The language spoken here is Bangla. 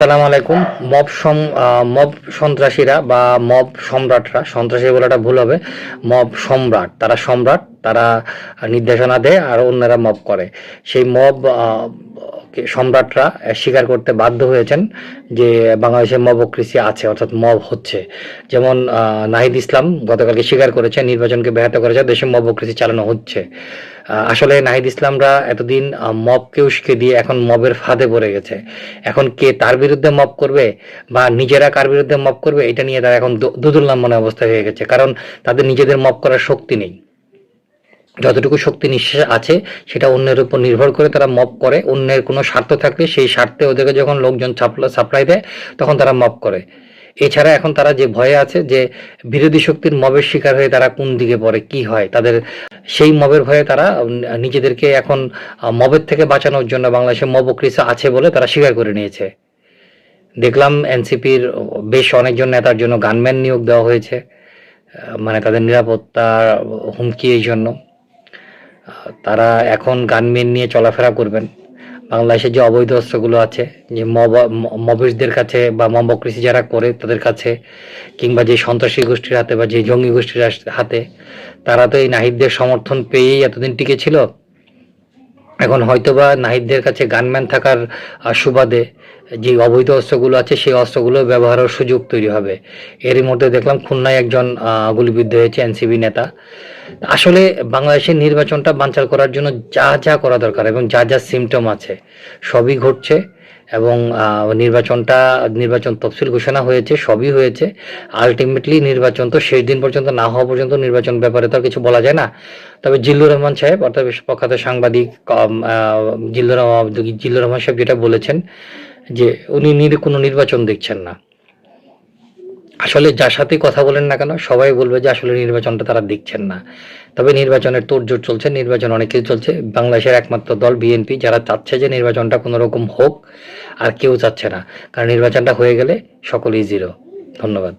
সালাম আলাইকুম। মব সন্ত্রাসীরা বা মব সম্রাটরা, সন্ত্রাসী বলাটা ভুল হবে, মব সম্রাট, তারা সম্রাট, তারা নির্দেশনা দেয় আর অন্যরা মব করে। সেই মব সম্রাটরা স্বীকার করতে বাধ্য হয়েছেন যে বাংলাদেশে মবক্রেসি আছে, অর্থাৎ মব হচ্ছে। যেমন নাহিদ ইসলাম গতকালকে স্বীকার করেছে নির্বাচনকে ব্যাহত করেছে, দেশে মবক্রেসি চালানো হচ্ছে। আসলে নাহিদ ইসলামরা এতদিন মবকে উস্কে দিয়ে এখন মবের ফাঁদে পড়ে গেছে। এখন কে তার বিরুদ্ধে মব করবে বা নিজেরা কার বিরুদ্ধে মব করবে, এটা নিয়ে তারা এখন দোদুল্যমান মনে অবস্থা হয়ে গেছে। কারণ তাদের নিজেদের মব করার শক্তি নেই। যতটুকু শক্তি নিঃশ্বাস আছে সেটা অন্যের উপর নির্ভর করে তারা মব করে। অন্যের কোনো স্বার্থ থাকলে সেই স্বার্থে ওদেরকে যখন লোকজন সাপ্লাই দেয় তখন তারা মব করে। এছাড়া এখন তারা যে ভয়ে আছে যে বিরোধী শক্তির মবের শিকার হয়ে তারা কোন দিকে পড়ে, কি হয় তাদের, সেই মবের ভয়ে তারা নিজেদেরকে এখন মবের থেকে বাঁচানোর জন্য বাংলাদেশে মবক্রেসি আছে বলে তারা স্বীকার করে নিয়েছে। দেখলাম এনসিপির বেশ অনেকজন নেতার জন্য গানম্যান নিয়োগ দেওয়া হয়েছে, মানে তাদের নিরাপত্তার হুমকি এই জন্য তারা এখন গানম্যান নিয়ে চলাফেরা করবেন। বাংলাদেশে যে অবৈধ অস্ত্রগুলো আছে, যে মবিসদের কাছে বা মবক্রেসি যারা করে তাদের কাছে, কিংবা যে সন্ত্রাসী গোষ্ঠীর হাতে বা যে জঙ্গি গোষ্ঠীর হাতে, তারা তো এই নাহিদদের সমর্থন পেয়েই এতদিন টিকে ছিল। এখন হয়তোবা নাহিদদের কাছে গানম্যান থাকার সুবাদে যে অবৈধ অস্ত্রগুলো আছে সেই অস্ত্রগুলো ব্যবহারের সুযোগ তৈরি হবে। এরই মধ্যে দেখলাম খুলনায় একজন গুলিবিদ্ধ হয়েছে এনসিপি নেতা। আসলে বাংলাদেশের নির্বাচনটা বানচাল করার জন্য যা যা করা দরকার এবং যা যা সিমটম আছে সবই ঘটছে, এবং নির্বাচন তফসিল ঘোষণা হয়েছে, সবই হয়েছে। আলটিমেটলি নির্বাচন তো শেষ দিন পর্যন্ত না হওয়া পর্যন্ত নির্বাচন ব্যাপারে তো আর কিছু বলা যায় না। তবে জিল্লুর রহমান সাহেব, অর্থাৎ প্রখ্যাত সাংবাদিক জিল্লুর রহমান সাহেব যেটা বলেছেন যে উনি কোনো নির্বাচন দেখছেন না। আসলে যার সাথে কথা বলেন না কেন সবাই বলবে যে আসলে নির্বাচনটা তারা দেখছেন না। তবে নির্বাচনের তোড়জোড় চলছে, নির্বাচন অনেক কিছু চলছে। বাংলাদেশের একমাত্র দল বিএনপি যারা চাচ্ছে যে নির্বাচনটা কোনো রকম হোক, আর কেউ চাচ্ছে না, কারণ নির্বাচনটা হয়ে গেলে সকলেই জিরো। ধন্যবাদ।